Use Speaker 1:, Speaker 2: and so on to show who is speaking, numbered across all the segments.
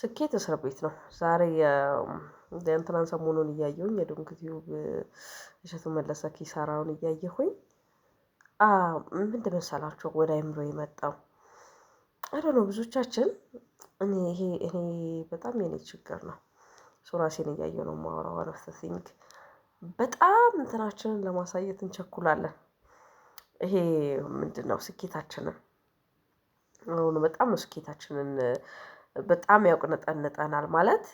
Speaker 1: ስኬት እስር ቤት ነው። ዛሬ የእንትናን ሰሞኑን እያየሁኝ የዶንክ ቲዩብ እሸቱ መለሰ ኪሳራውን እያየሁኝ ምንድን መሰላችሁ ወደ አእምሮ የመጣው አይ ዶንት ኖ ብዙዎቻችን ይሄ በጣም የኔ ችግር ነው። ራሴን እያየሁ ነው የማወራው one of the thing በጣም እንትናችንን ለማሳየት እንቸኩላለን። ይሄ ምንድነው ስኬታችንን በጣም ነው ስኬታችንን በጣም ያውቅነጠነጠናል ማለት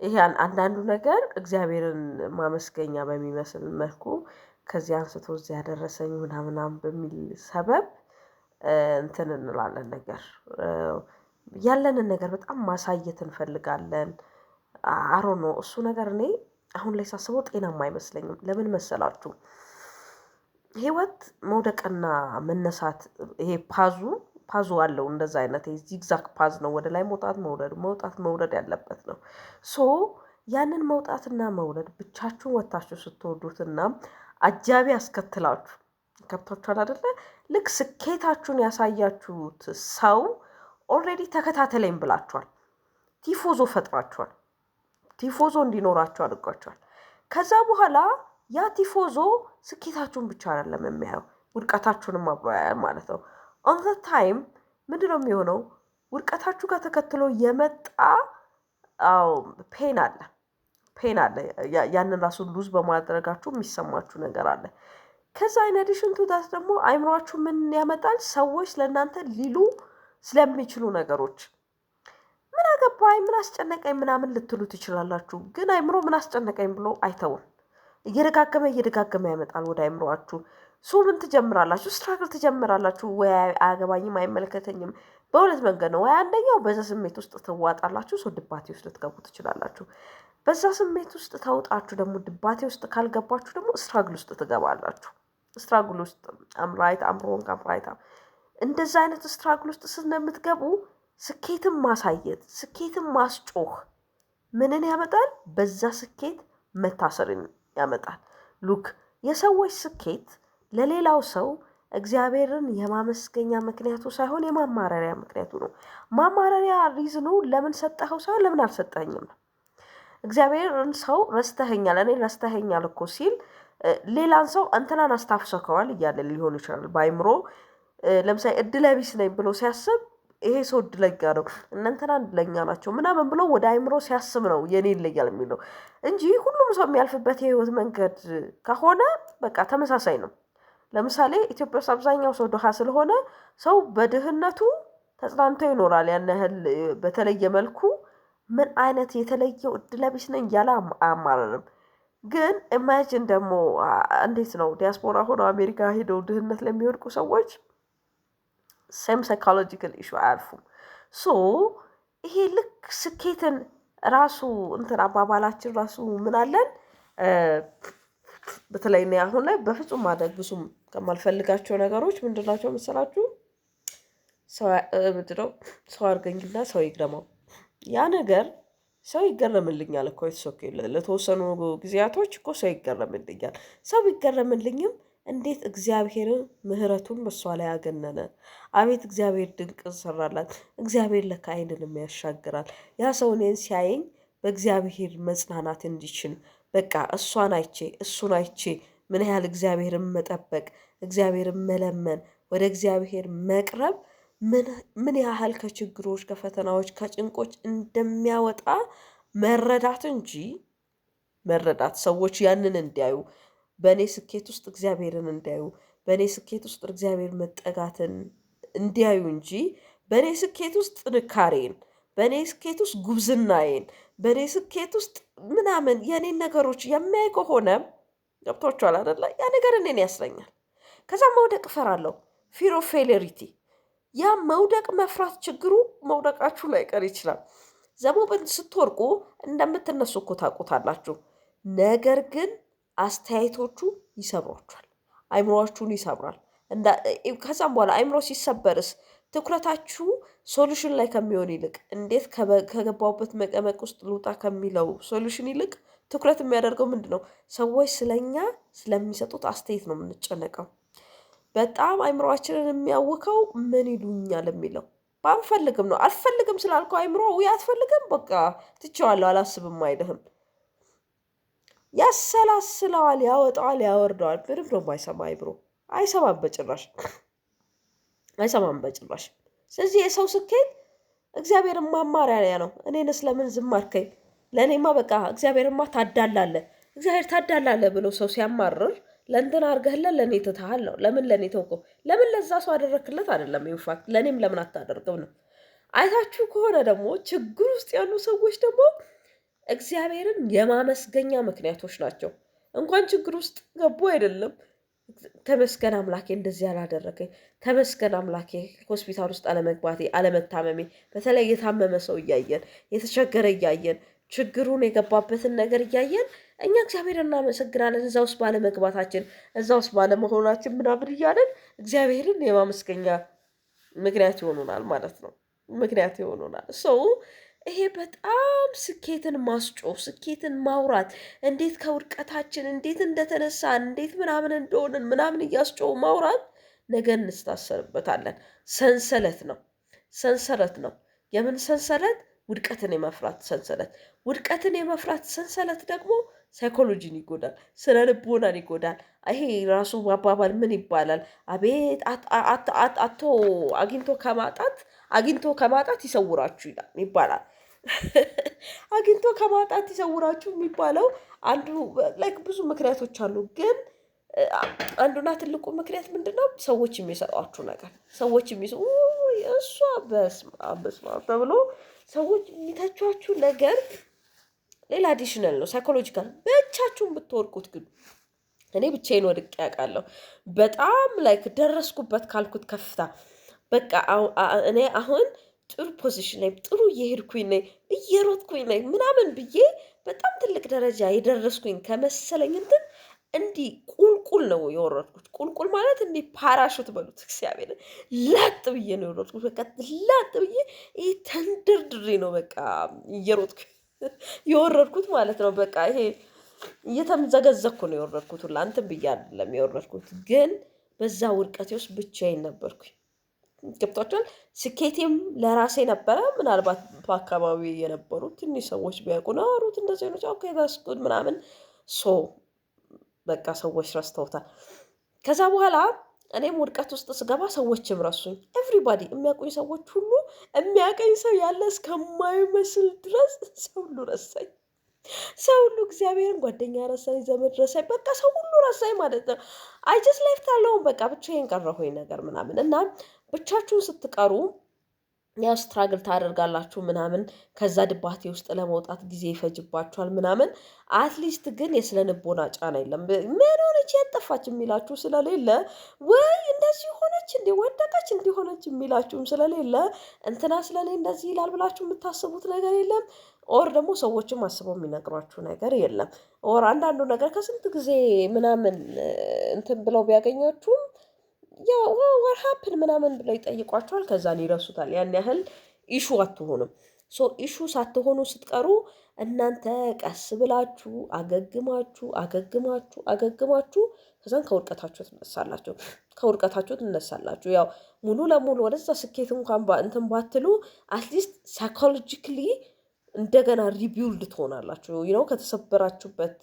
Speaker 1: ይሄ አንዳንዱ ነገር እግዚአብሔርን ማመስገኛ በሚመስል መልኩ ከዚህ አንስቶ እዚህ ያደረሰኝ ምናምን በሚል ሰበብ እንትን እንላለን ነገር ያለንን ነገር በጣም ማሳየት እንፈልጋለን። አይ ዶንት ኖ እሱ ነገር እኔ አሁን ላይ ሳስበው ጤናማ አይመስለኝም። ለምን መሰላችሁ? ህይወት መውደቅና መነሳት ይሄ ፓዙ አለው እንደዛ አይነት ዚግዛግ ፓዝ ነው ወደ ላይ መውጣት መውረድ ያለበት ነው። ሶ ያንን መውጣትና መውረድ ብቻችሁን ወጥታችሁ ስትወርዱትና አጃቢ አስከትላችሁ ገብቷችኋል አይደለ? ልክ ስኬታችሁን ያሳያችሁት ሰው ኦልሬዲ ተከታተለኝ ብላችኋል። ቲፎዞ ፈጥራችኋል። ቲፎዞ እንዲኖራችሁ አድርጓችኋል። ከዛ በኋላ ያ ቲፎዞ ስኬታችሁን ብቻ አይደለም የሚያየው ውድቀታችሁንም አብሮ ያያል ማለት ነው። ኦን ዘ ታይም ምንድነው የሚሆነው? ውድቀታችሁ ጋር ተከትሎ የመጣ አዎ ፔን አለ ያንን ራሱን ሉዝ በማድረጋችሁ የሚሰማችሁ ነገር አለ። ከዛ ኢን አዲሽን ቱ ዳት ደግሞ አይምሯችሁ ምን ያመጣል? ሰዎች ለእናንተ ሊሉ ስለሚችሉ ነገሮች ምን አገባኝ ምን አስጨነቀኝ ምናምን ልትሉ ትችላላችሁ። ግን አይምሮ ምን አስጨነቀኝ ብሎ አይተውም። እየደጋገመ ያመጣል ወደ አይምሮአችሁ። ምን ትጀምራላችሁ? ስትራግል ትጀምራላችሁ። ወይ አያገባኝም አይመለከተኝም። በሁለት መንገድ ነው። ወይ አንደኛው በዛ ስሜት ውስጥ ትዋጣላችሁ፣ ድባቴ ውስጥ ልትገቡ ትችላላችሁ። በዛ ስሜት ውስጥ ተውጣችሁ ደግሞ ድባቴ ውስጥ ካልገባችሁ ደግሞ ስትራግል ውስጥ ትገባላችሁ። ስትራግል ውስጥ አምራይት አምሮን ካምራይታ እንደዛ አይነት ስትራግል ውስጥ ስለምትገቡ ስኬትን ማሳየት ስኬትን ማስጮህ ምንን ያመጣል? በዛ ስኬት መታሰርን ያመጣል። ሉክ የሰዎች ስኬት ለሌላው ሰው እግዚአብሔርን የማመስገኛ ምክንያቱ ሳይሆን የማማረሪያ ምክንያቱ ነው። ማማረሪያ ሪዝኑ ለምን ሰጠኸው ሳይሆን ለምን አልሰጠኸኝም ነው። እግዚአብሔርን ሰው ረስተኸኛል እኔ ረስተኸኛል እኮ ሲል ሌላን ሰው እንትናን አስታፍሰከዋል እያለ ሊሆን ይችላል። በአይምሮ ለምሳሌ እድለቢስ ነኝ ብሎ ሲያስብ ይሄ ሰው እድለኛ ነው እነ እንትና እድለኛ ናቸው ምናምን ብሎ ወደ አይምሮ ሲያስብ ነው የኔ ይለያል የሚለው እንጂ ሁሉም ሰው የሚያልፍበት የህይወት መንገድ ከሆነ በቃ ተመሳሳይ ነው። ለምሳሌ ኢትዮጵያ ውስጥ አብዛኛው ሰው ድሃ ስለሆነ ሰው በድህነቱ ተጽናንቶ ይኖራል። ያን ያህል በተለየ መልኩ ምን አይነት የተለየው እድለቢስ ነኝ እያለ አያማርርም። ግን ኢማጂን ደግሞ እንዴት ነው ዲያስፖራ ሆነው አሜሪካ ሄደው ድህነት ለሚወድቁ ሰዎች ሴም ሳይኮሎጂካል ኢሹ አያልፉም። ሶ ይሄ ልክ ስኬትን ራሱ እንትን አባባላችን ራሱ ምን አለን? በተለይ እኔ አሁን ላይ በፍጹም ማድረግ ብዙም ከማልፈልጋቸው ነገሮች ምንድን ናቸው መሰላችሁ? ምንድነው ሰው አድርገኝና ሰው ይግረመው። ያ ነገር ሰው ይገረምልኛል እኮ የተሶኬ ለተወሰኑ ጊዜያቶች እኮ ሰው ይገረምልኛል። ሰው ቢገረምልኝም እንዴት እግዚአብሔርን ምህረቱን በሷ ላይ አገነነ። አቤት እግዚአብሔር ድንቅ ሰራላት። እግዚአብሔር ለካ አይንንም ያሻግራል። ያ ሰው እኔን ሲያየኝ በእግዚአብሔር መጽናናት እንዲችል በቃ እሱን አይቼ ምን ያህል እግዚአብሔርን መጠበቅ እግዚአብሔርን መለመን ወደ እግዚአብሔር መቅረብ ምን ያህል ከችግሮች ከፈተናዎች ከጭንቆች እንደሚያወጣ መረዳት እንጂ መረዳት ሰዎች ያንን እንዲያዩ በእኔ ስኬት ውስጥ እግዚአብሔርን እንዲያዩ በእኔ ስኬት ውስጥ እግዚአብሔር መጠጋትን እንዲያዩ እንጂ በእኔ ስኬት ውስጥ ጥንካሬን በእኔ ስኬት ውስጥ ጉብዝናዬን በእኔ ስኬት ውስጥ ምናምን የኔን ነገሮች የሚያይ ከሆነ ገብቷችኋል አይደለ? ያ ነገር እኔን ያስረኛል። ከዛ መውደቅ እፈራለሁ። ፊር ኦፍ ፌሌሪቲ ያ መውደቅ መፍራት ችግሩ መውደቃችሁ ላይ ቀር ይችላል። ዘሞበን ስትወርቁ እንደምትነሱ እኮ ታውቁታላችሁ። ነገር ግን አስተያየቶቹ ይሰብሯችኋል። አይምሮአችሁን ይሰብራል። ከዛም በኋላ አይምሮ ሲሰበርስ ትኩረታችሁ ሶሉሽን ላይ ከሚሆን ይልቅ እንዴት ከገባሁበት መቀመቅ ውስጥ ልውጣ ከሚለው ሶሉሽን ይልቅ ትኩረት የሚያደርገው ምንድነው? ሰዎች ስለኛ ስለሚሰጡት አስተያየት ነው የምንጨነቀው። በጣም አይምሮአችንን የሚያውከው ምን ይሉኛል የሚለው ባንፈልግም ነው። አልፈልግም ስላልከው አይምሮ አትፈልግም በቃ ትቼዋለሁ አላስብም አይልህም። ያሰላስለዋል፣ ያወጣዋል፣ ያወርደዋል። ምንም ነው የማይሰማ አይምሮ። አይሰማም በጭራሽ፣ አይሰማም በጭራሽ። ስለዚህ የሰው ስኬት እግዚአብሔርን ማማሪያ ነው። እኔንስ ለምን ዝም አልከኝ? ለእኔማ በቃ እግዚአብሔርማ ታዳላለህ፣ እግዚአብሔር ታዳላለህ ብሎ ሰው ሲያማርር ለእንትን አድርገህለን ለእኔ ትተሃል ነው። ለምን ለእኔ ተውከው? ለምን ለዛ ሰው አደረክለት አይደለም። ኢንፋክት ለእኔም ለምን አታደርግም ነው። አይታችሁ ከሆነ ደግሞ ችግር ውስጥ ያሉ ሰዎች ደግሞ እግዚአብሔርን የማመስገኛ ምክንያቶች ናቸው። እንኳን ችግር ውስጥ ገቡ አይደለም ተመስገን አምላኬ እንደዚህ ያላደረገኝ፣ ተመስገን አምላኬ ሆስፒታል ውስጥ አለመግባቴ፣ አለመታመሜ። በተለይ የታመመ ሰው እያየን የተቸገረ እያየን ችግሩን የገባበትን ነገር እያየን እኛ እግዚአብሔር እናመሰግናለን። እዛ ውስጥ ባለመግባታችን፣ እዛ ውስጥ ባለመሆናችን ምናምን እያለን እግዚአብሔርን የማመስገኛ ምክንያት ይሆኑናል ማለት ነው። ምክንያት ይሆኑናል ሰው ይሄ በጣም ስኬትን ማስጮህ፣ ስኬትን ማውራት፣ እንዴት ከውድቀታችን እንዴት እንደተነሳን እንዴት ምናምን እንደሆንን ምናምን እያስጮሁ ማውራት ነገ እንስታሰርበታለን። ሰንሰለት ነው፣ ሰንሰለት ነው። የምን ሰንሰለት? ውድቀትን የመፍራት ሰንሰለት። ውድቀትን የመፍራት ሰንሰለት ደግሞ ሳይኮሎጂን ይጎዳል፣ ስነ ልቦናን ይጎዳል። ይሄ ራሱ አባባል ምን ይባላል? አቤት አቶ አግኝቶ ከማጣት ይሰውራችሁ ይባላል። አግኝቶ ከማጣት ይሰውራችሁ የሚባለው አንዱ ላይክ ብዙ ምክንያቶች አሉ፣ ግን አንዱና ትልቁ ምክንያት ምንድነው? ሰዎች የሚሰጧችሁ ነገር፣ ሰዎች እሷ በስማ ተብሎ ሰዎች የሚተቿችሁ ነገር ሌላ አዲሽናል ነው፣ ሳይኮሎጂካል። ብቻችሁን ብትወርቁት ግን እኔ ብቻዬን ወድቄ ያውቃለሁ። በጣም ላይክ ደረስኩበት ካልኩት ከፍታ በቃ እኔ አሁን ጥሩ ፖዚሽን ላይ ጥሩ እየሄድኩኝ ነኝ እየሮጥኩኝ ነኝ ምናምን ብዬ በጣም ትልቅ ደረጃ የደረስኩኝ ከመሰለኝ እንትን እንዲህ ቁልቁል ነው የወረድኩት። ቁልቁል ማለት እንዲህ ፓራሹት በሉት እግዚአብሔር ላጥ ብዬ ነው የወረድኩት። በቃ ላጥ ብዬ ይሄ ተንደርድሬ ነው በቃ እየሮጥኩ የወረድኩት ማለት ነው። በቃ ይሄ እየተምዘገዘኩ ነው የወረድኩት። ሁላ እንትን ብዬ አይደለም የወረድኩት፣ ግን በዛ ውድቀቴ ውስጥ ብቻዬን ነበርኩኝ። ገብቷቸዋል። ስኬቴም ለራሴ ነበረ። ምናልባት በአካባቢ የነበሩ ትንሽ ሰዎች ቢያውቁ ነው ሩት እንደዚህ ሆነች ኦኬ ዛትስ ጉድ ምናምን ሶ በቃ ሰዎች ረስተውታል። ከዛ በኋላ እኔም ውድቀት ውስጥ ስገባ ሰዎችም ረሱኝ። ኤቭሪባዲ የሚያውቁኝ ሰዎች ሁሉ የሚያውቀኝ ሰው ያለ እስከማይመስል ድረስ ሰው ሁሉ ረሳኝ። ሰው ሁሉ እግዚአብሔርን ጓደኛ ረሳኝ፣ ዘመድ ረሳኝ፣ በቃ ሰው ሁሉ ረሳኝ ማለት ነው። አይ ጀስት ላይፍት አለውን በቃ ብቻዬን ቀረሁኝ ነገር ምናምን እና ብቻችሁን ስትቀሩ ያው ስትራግል ታደርጋላችሁ ምናምን፣ ከዛ ድባቴ ውስጥ ለመውጣት ጊዜ ይፈጅባችኋል ምናምን። አትሊስት ግን የስነ ልቦና ጫና የለም። ምን ሆነች ያጠፋች የሚላችሁ ስለሌለ፣ ወይ እንደዚህ ሆነች እንዲ ወደቀች እንዲሆነች የሚላችሁም ስለሌለ፣ እንትና ስለኔ እንደዚህ ይላል ብላችሁ የምታስቡት ነገር የለም። ኦር ደግሞ ሰዎችም አስበው የሚነግሯችሁ ነገር የለም። ኦር አንዳንዱ ነገር ከስንት ጊዜ ምናምን እንትን ብለው ቢያገኛችሁም ያው ወር ሀፕን ምናምን ብለው ይጠይቋቸዋል። ከዛን ይረሱታል። ያን ያህል ኢሹ አትሆኑም። ሶ ኢሹ ሳትሆኑ ስትቀሩ እናንተ ቀስ ብላችሁ አገግማችሁ ከዛን ከውድቀታችሁ ትነሳላችሁ። ያው ሙሉ ለሙሉ ወደዛ ስኬት እንኳን እንትን ባትሉ አትሊስት ሳይኮሎጂካሊ እንደገና ሪቢውልድ ትሆናላችሁ። ነው ከተሰበራችሁበት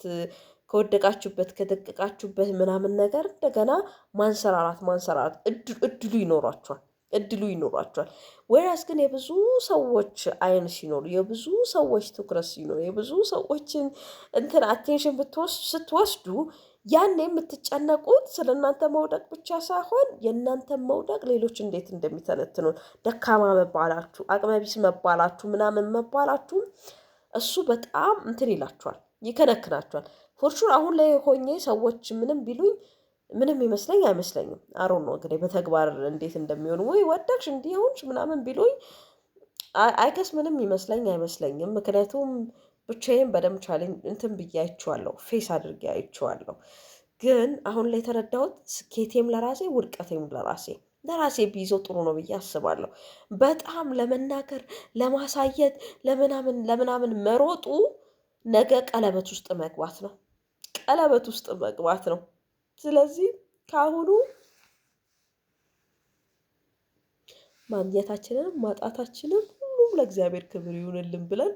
Speaker 1: ከወደቃችሁበት ከደቀቃችሁበት ምናምን ነገር እንደገና ማንሰራራት እድሉ ይኖሯቸዋል። ወይራስ ግን የብዙ ሰዎች አይን ሲኖሩ፣ የብዙ ሰዎች ትኩረት ሲኖሩ፣ የብዙ ሰዎችን እንትን አቴንሽን ስትወስዱ ያን የምትጨነቁት ስለ እናንተ መውደቅ ብቻ ሳይሆን የእናንተን መውደቅ ሌሎች እንዴት እንደሚተነትኑ፣ ደካማ መባላችሁ፣ አቅመቢስ መባላችሁ ምናምን መባላችሁ እሱ በጣም እንትን ይላችኋል፣ ይከነክናችኋል። ፎርሹር አሁን ላይ ሆኜ ሰዎች ምንም ቢሉኝ ምንም ይመስለኝ አይመስለኝም። አሮን ነው እንግዲህ በተግባር እንዴት እንደሚሆን ወይ ወደቅሽ እንዲሆንሽ ምናምን ቢሉኝ አይገስ ምንም ይመስለኝ አይመስለኝም። ምክንያቱም ብቻዬን በደንብ ቻሌንጅ እንትን ብዬ አይቼዋለሁ፣ ፌስ አድርጌ አይቼዋለሁ። ግን አሁን ላይ የተረዳሁት ስኬቴም ለራሴ ውድቀቴም ለራሴ ቢይዘው ጥሩ ነው ብዬ አስባለሁ። በጣም ለመናገር ለማሳየት ለምናምን መሮጡ ነገ ቀለበት ውስጥ መግባት ነው። ስለዚህ ከአሁኑ ማግኘታችንንም ማጣታችንም ሁሉም ለእግዚአብሔር ክብር ይሁንልን ብለን